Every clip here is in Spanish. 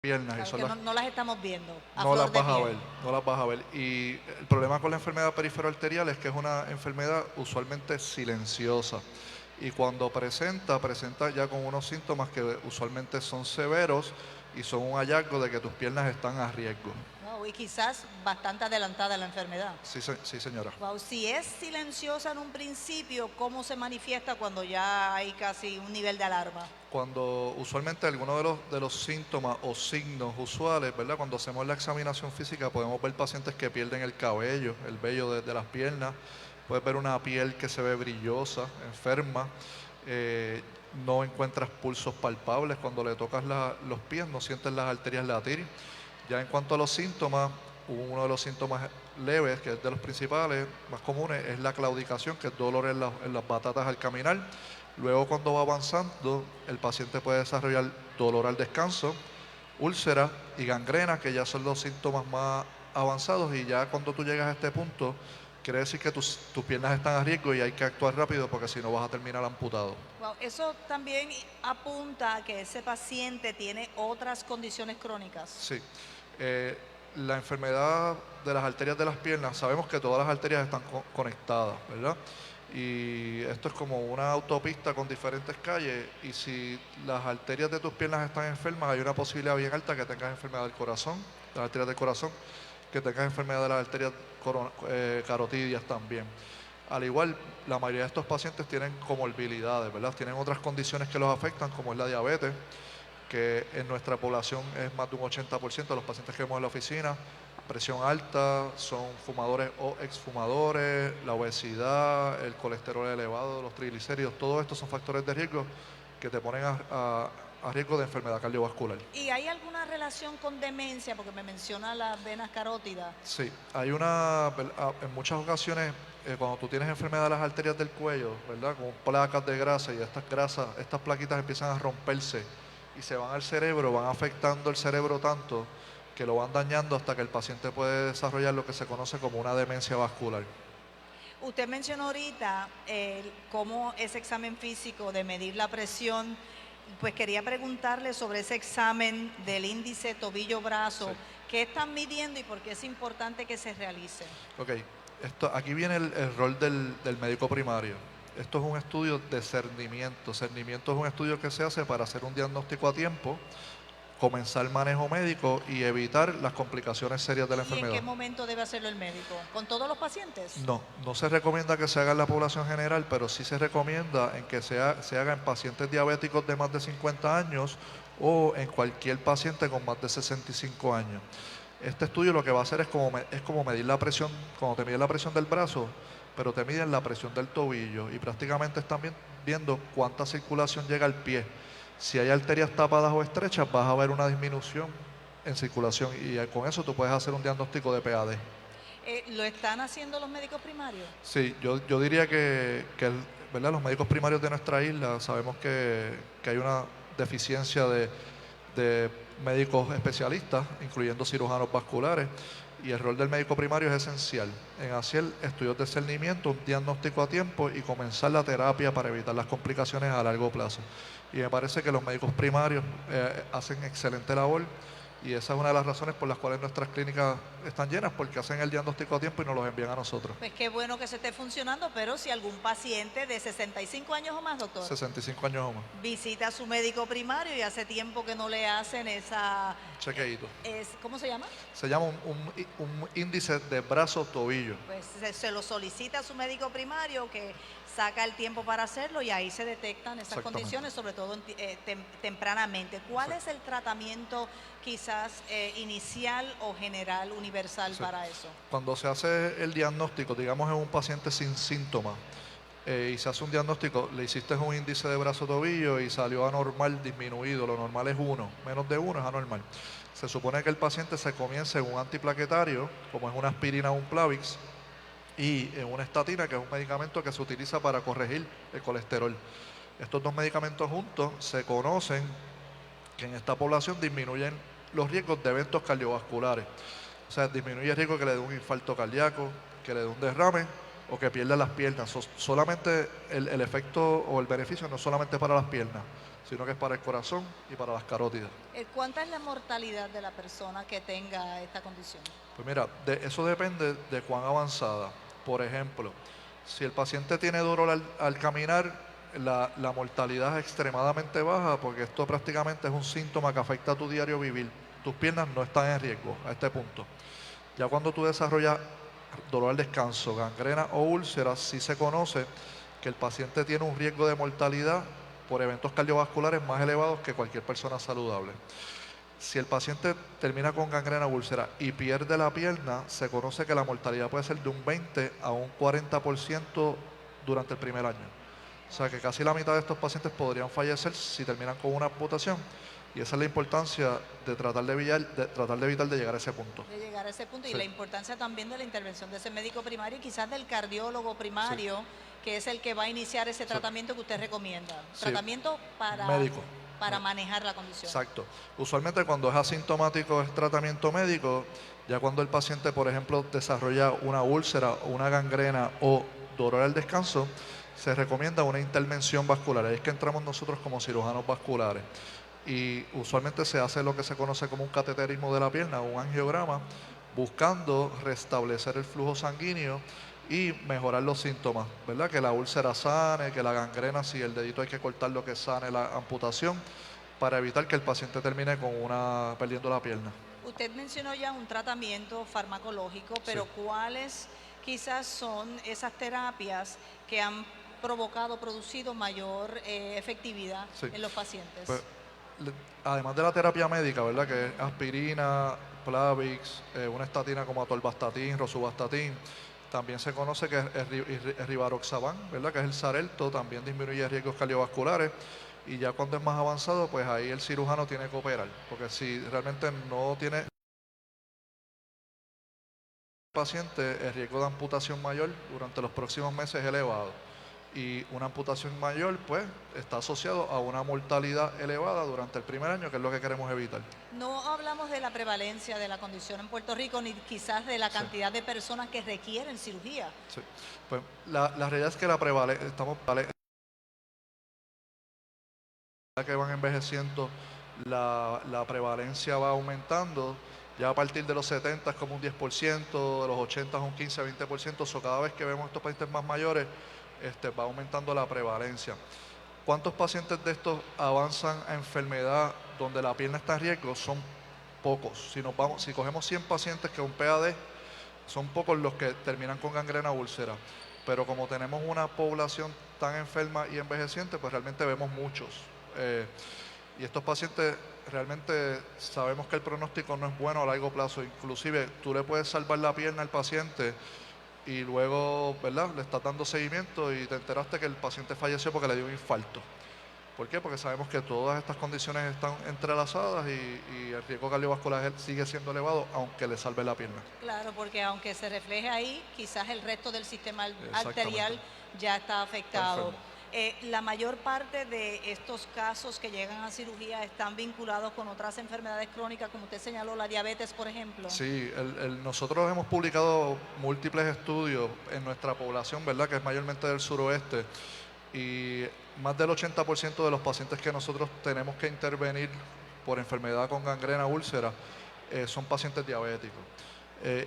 piernas Claro, y son que las no las estamos viendo a no flor las de vas a piel. ver, no las vas a ver. Y el problema con la enfermedad periferoarterial es que es una enfermedad usualmente silenciosa. Y cuando presenta ya con unos síntomas que usualmente son severos y son un hallazgo de que tus piernas están a riesgo. Wow, y quizás bastante adelantada la enfermedad. Sí, sí, señora. Wow, si es silenciosa en un principio, ¿cómo se manifiesta cuando ya hay casi un nivel de alarma? Cuando usualmente algunos de los síntomas o signos usuales, ¿verdad? Cuando hacemos la examinación física podemos ver pacientes que pierden el cabello, el vello de las piernas, puedes ver una piel que se ve brillosa, enferma, eh, no encuentras pulsos palpables, cuando le tocas los pies no sientes las arterias latir. Ya en cuanto a los síntomas, uno de los síntomas leves, que es de los principales, más comunes, es la claudicación, que es dolor en las batatas al caminar. Luego, cuando va avanzando, el paciente puede desarrollar dolor al descanso, úlceras y gangrena, que ya son los síntomas más avanzados. Y ya cuando tú llegas a este punto, quiere decir que tus piernas están a riesgo y hay que actuar rápido porque si no vas a terminar amputado. Wow, eso también apunta a que ese paciente tiene otras condiciones crónicas. Sí. Eh, la enfermedad de las arterias de las piernas, sabemos que todas las arterias están conectadas, ¿verdad? Y esto es como una autopista con diferentes calles, y si las arterias de tus piernas están enfermas, hay una posibilidad bien alta que tengas enfermedad del corazón, de las arterias del corazón, que tengas enfermedad de las arterias carotidias también. Al igual, la mayoría de estos pacientes tienen comorbilidades, ¿verdad? Tienen otras condiciones que los afectan, como es la diabetes, que en nuestra población es más de un 80% de los pacientes que vemos en la oficina. Presión alta, son fumadores o exfumadores, la obesidad, el colesterol elevado, los triglicéridos, todo esto son factores de riesgo que te ponen a riesgo de enfermedad cardiovascular. ¿Y hay alguna relación con demencia? Porque me menciona las venas carótidas. Sí, hay en muchas ocasiones, cuando tú tienes enfermedad de las arterias del cuello, ¿verdad? Con placas de grasa, y estas plaquitas empiezan a romperse y se van al cerebro, van afectando el cerebro tanto que lo van dañando hasta que el paciente puede desarrollar lo que se conoce como una demencia vascular. Usted mencionó ahorita cómo ese examen físico de medir la presión, pues quería preguntarle sobre ese examen del índice tobillo-brazo. Sí. ¿Qué están midiendo y por qué es importante que se realice? Ok, aquí viene el rol del médico primario. Esto es un estudio de cernimiento. Cernimiento es un estudio que se hace para hacer un diagnóstico a tiempo, comenzar el manejo médico y evitar las complicaciones serias de la ¿Y en qué enfermedad. momento debe hacerlo el médico? ¿Con todos los pacientes? No, no se recomienda que se haga en la población general, pero sí se recomienda en que se haga en pacientes diabéticos de más de 50 años o en cualquier paciente con más de 65 años. Este estudio lo que va a hacer es como medir la presión, cuando te miden la presión del brazo, pero te miden la presión del tobillo y prácticamente están viendo cuánta circulación llega al pie. Si hay arterias tapadas o estrechas, vas a ver una disminución en circulación, y con eso tú puedes hacer un diagnóstico de PAD. ¿Lo están haciendo los médicos primarios? Sí, yo diría ¿verdad? Los médicos primarios de nuestra isla sabemos que hay una deficiencia de médicos especialistas, incluyendo cirujanos vasculares, y el rol del médico primario es esencial en hacer estudios de cernimiento, un diagnóstico a tiempo y comenzar la terapia para evitar las complicaciones a largo plazo. Y me parece que los médicos primarios hacen excelente labor, y esa es una de las razones por las cuales nuestras clínicas están llenas, porque hacen el diagnóstico a tiempo y nos los envían a nosotros. Pues qué bueno que se esté funcionando, pero si algún paciente de 65 años o más, doctor, 65 años o más. visita a su médico primario y hace tiempo que no le hacen esa... Chequeíto. ¿Cómo se llama? Se llama un índice de brazo-tobillo. Pues se lo solicita a su médico primario, que saca el tiempo para hacerlo, y ahí se detectan esas condiciones, sobre todo tempranamente. ¿Cuál es el tratamiento quizás inicial o general, universal para eso? Cuando se hace el diagnóstico, digamos en un paciente sin síntomas, y se hace un diagnóstico, le hiciste un índice de brazo-tobillo y salió anormal, disminuido, lo normal es 1, menos de 1 es anormal. Se supone que el paciente se comience un antiplaquetario, como es una aspirina o un Plavix, y una estatina, que es un medicamento que se utiliza para corregir el colesterol. Estos dos medicamentos juntos se conocen que en esta población disminuyen los riesgos de eventos cardiovasculares. O sea, disminuye el riesgo que le dé un infarto cardíaco, que le dé un derrame o que pierda las piernas. Solamente el efecto o el beneficio no es solamente para las piernas, sino que es para el corazón y para las carótidas. ¿Cuánta es la mortalidad de la persona que tenga esta condición? Pues mira, eso depende de cuán avanzada. Por ejemplo, si el paciente tiene dolor al caminar, la mortalidad es extremadamente baja porque esto prácticamente es un síntoma que afecta a tu diario vivir. Tus piernas no están en riesgo a este punto. Ya cuando tú desarrollas dolor al descanso, gangrena o úlceras, sí se conoce que el paciente tiene un riesgo de mortalidad por eventos cardiovasculares más elevados que cualquier persona saludable. Si el paciente termina con gangrena o úlcera y pierde la pierna, se conoce que la mortalidad puede ser de un 20 a un 40% durante el primer año. O sea que casi la mitad de estos pacientes podrían fallecer si terminan con una amputación. Y esa es la importancia de tratar de evitar de llegar a ese punto. De llegar a ese punto Sí. Y la importancia también de la intervención de ese médico primario y quizás del cardiólogo primario, sí, que es el que va a iniciar ese tratamiento que usted recomienda. Sí. Tratamiento médico. Para manejar la condición. Exacto. Usualmente cuando es asintomático es tratamiento médico. Ya cuando el paciente, por ejemplo, desarrolla una úlcera, una gangrena o dolor al descanso, se recomienda una intervención vascular. Ahí es que entramos nosotros como cirujanos vasculares. Y usualmente se hace lo que se conoce como un cateterismo de la pierna, un angiograma, buscando restablecer el flujo sanguíneo y mejorar los síntomas, ¿verdad? Que la úlcera sane, que la gangrena, si el dedito hay que cortarlo, que sane la amputación, para evitar que el paciente termine perdiendo la pierna. Usted mencionó ya un tratamiento farmacológico, pero sí, ¿cuáles quizás son esas terapias que han producido mayor efectividad en los pacientes? Pues, además de la terapia médica, ¿verdad? Que es aspirina, Plavix, una estatina como atorvastatin, rosuvastatin. También se conoce que es rivaroxaban, ¿verdad? Que es el Xarelto, también disminuye riesgos cardiovasculares. Y ya cuando es más avanzado, pues ahí el cirujano tiene que operar. Porque si realmente no tiene paciente, el riesgo de amputación mayor durante los próximos meses es elevado. Y una amputación mayor, pues, está asociado a una mortalidad elevada durante el primer año, que es lo que queremos evitar. No hablamos de la prevalencia de la condición en Puerto Rico, ni quizás de la cantidad de personas que requieren cirugía. Sí. Pues la realidad es que la prevalencia, que van envejeciendo, la prevalencia va aumentando. Ya a partir de los 70 es como un 10%, de los 80 es un 15-20%. So, cada vez que vemos estos pacientes más mayores, va aumentando la prevalencia. ¿Cuántos pacientes de estos avanzan a enfermedad donde la pierna está en riesgo? Son pocos. Si cogemos 100 pacientes que un PAD, son pocos los que terminan con gangrena úlcera. Pero como tenemos una población tan enferma y envejeciente, pues realmente vemos muchos. Y estos pacientes realmente sabemos que el pronóstico no es bueno a largo plazo. Inclusive tú le puedes salvar la pierna al paciente y luego, ¿verdad?, le estás dando seguimiento y te enteraste que el paciente falleció porque le dio un infarto. ¿Por qué? Porque sabemos que todas estas condiciones están entrelazadas y el riesgo cardiovascular sigue siendo elevado aunque le salve la pierna. Claro, porque aunque se refleje ahí, quizás el resto del sistema arterial ya está afectado. La mayor parte de estos casos que llegan a cirugía están vinculados con otras enfermedades crónicas, como usted señaló, la diabetes, por ejemplo. Sí, nosotros hemos publicado múltiples estudios en nuestra población, ¿verdad?, que es mayormente del suroeste, y más del 80% de los pacientes que nosotros tenemos que intervenir por enfermedad con gangrena, úlcera, son pacientes diabéticos.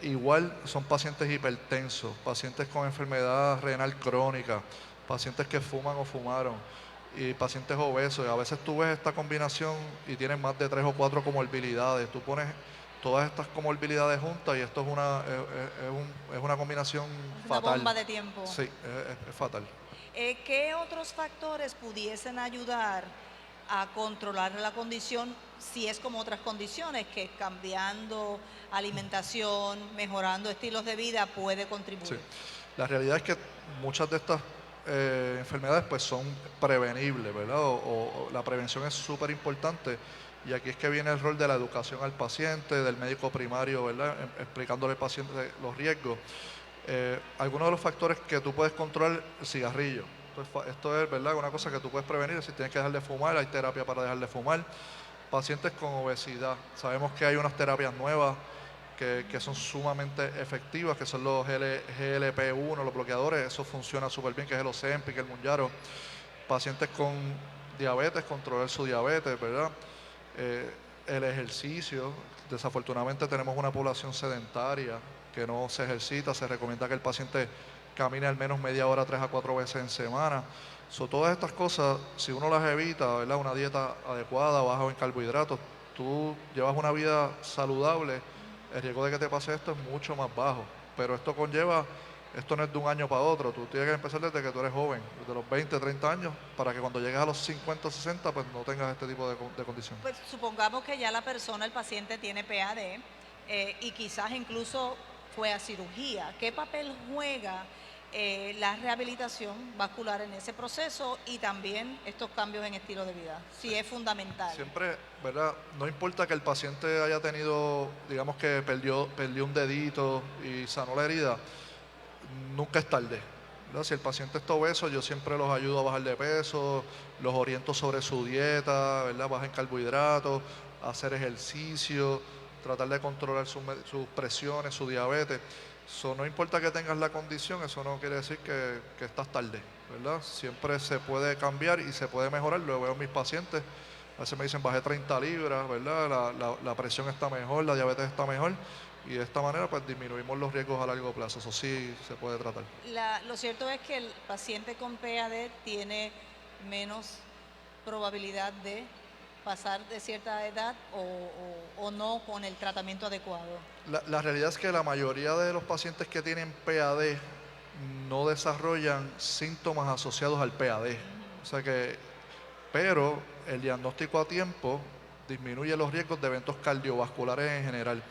Igual son pacientes hipertensos, pacientes con enfermedad renal crónica, pacientes que fuman o fumaron y pacientes obesos. Y a veces tú ves esta combinación y tienen más de 3 o 4 comorbilidades. Tú pones todas estas comorbilidades juntas y esto es una combinación fatal. Una bomba de tiempo. Sí, es fatal. ¿Qué otros factores pudiesen ayudar a controlar la condición si es como otras condiciones, que cambiando alimentación, mejorando estilos de vida puede contribuir? Sí. La realidad es que muchas de estas enfermedades pues son prevenibles, ¿verdad? O la prevención es súper importante, y aquí es que viene el rol de la educación al paciente, del médico primario, ¿verdad?, explicándole al paciente los riesgos. Algunos de los factores que tú puedes controlar, el cigarrillo. Esto es, ¿verdad?, una cosa que tú puedes prevenir. Si tienes que dejar de fumar, hay terapia para dejar de fumar. Pacientes con obesidad, sabemos que hay unas terapias nuevas que son sumamente efectivas, que son los GLP-1, los bloqueadores. Eso funciona súper bien, que es el Ozempic, el Mounjaro. Pacientes con diabetes, controlar su diabetes, ¿verdad? El ejercicio, desafortunadamente tenemos una población sedentaria que no se ejercita, se recomienda que el paciente camine al menos media hora 3 a 4 veces en semana. Todas estas cosas, si uno las evita, ¿verdad? Una dieta adecuada, baja en carbohidratos, tú llevas una vida saludable, el riesgo de que te pase esto es mucho más bajo. Pero esto no es de un año para otro, tú tienes que empezar desde que tú eres joven, desde los 20, 30 años, para que cuando llegues a los 50 o 60, pues no tengas este tipo de condición. Pues supongamos que ya la persona, el paciente tiene PAD y quizás incluso fue a cirugía. ¿Qué papel juega la rehabilitación vascular en ese proceso y también estos cambios en estilo de vida? Si es fundamental. Siempre, ¿verdad? No importa que el paciente haya tenido, digamos que perdió un dedito y sanó la herida, nunca es tarde, ¿verdad? Si el paciente está obeso, yo siempre los ayudo a bajar de peso, los oriento sobre su dieta, ¿verdad? Bajen carbohidratos, hacer ejercicio, tratar de controlar sus presiones, su diabetes. No importa que tengas la condición, eso no quiere decir que estás tarde, ¿verdad? Siempre se puede cambiar y se puede mejorar. Lo veo en mis pacientes. A veces me dicen bajé 30 libras, ¿verdad? La presión está mejor, la diabetes está mejor. Y de esta manera pues disminuimos los riesgos a largo plazo. Eso sí se puede tratar. Lo cierto es que el paciente con PAD tiene menos probabilidad de pasar de cierta edad o no con el tratamiento adecuado. La realidad es que la mayoría de los pacientes que tienen PAD no desarrollan síntomas asociados al PAD. O sea pero el diagnóstico a tiempo disminuye los riesgos de eventos cardiovasculares en general.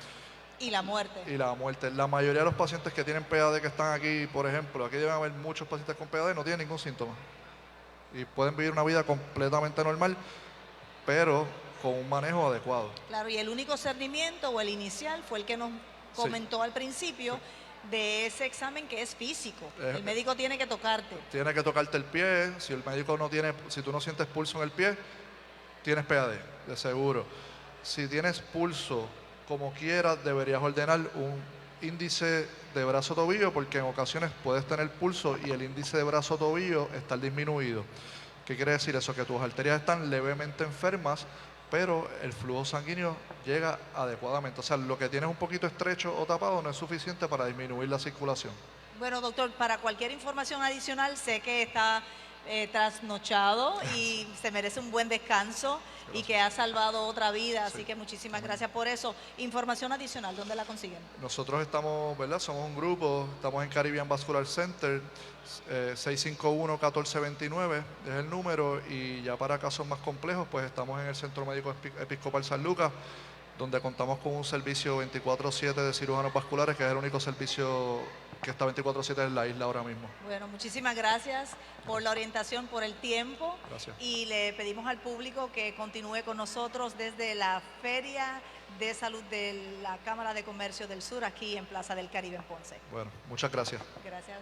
Y la muerte. Y la muerte. La mayoría de los pacientes que tienen PAD que están aquí, por ejemplo, aquí deben haber muchos pacientes con PAD, no tienen ningún síntoma. Y pueden vivir una vida completamente normal, pero con un manejo adecuado. Claro, y el único cernimiento o el inicial fue el que nos comentó al principio de ese examen que es físico. El médico tiene que tocarte. Tiene que tocarte el pie. Si el médico si tú no sientes pulso en el pie, tienes PAD, de seguro. Si tienes pulso como quieras, deberías ordenar un índice de brazo-tobillo, porque en ocasiones puedes tener pulso y el índice de brazo-tobillo está disminuido. ¿Qué quiere decir eso? Que tus arterias están levemente enfermas, pero el flujo sanguíneo llega adecuadamente. O sea, lo que tienes un poquito estrecho o tapado no es suficiente para disminuir la circulación. Bueno, doctor, para cualquier información adicional, sé que está trasnochado y se merece un buen descanso y que ha salvado otra vida, así que muchísimas gracias por eso. Información adicional, ¿dónde la consiguen? Nosotros estamos, ¿verdad? Somos un grupo, estamos en Caribbean Vascular Center, 651-1429 es el número, y ya para casos más complejos, pues estamos en el Centro Médico Episcopal San Lucas, donde contamos con un servicio 24/7 de cirujanos vasculares, que es el único servicio que está 24/7 en la isla ahora mismo. Bueno, muchísimas gracias por la orientación, por el tiempo. Gracias. Y le pedimos al público que continúe con nosotros desde la Feria de Salud de la Cámara de Comercio del Sur, aquí en Plaza del Caribe en Ponce. Bueno, muchas gracias. Gracias.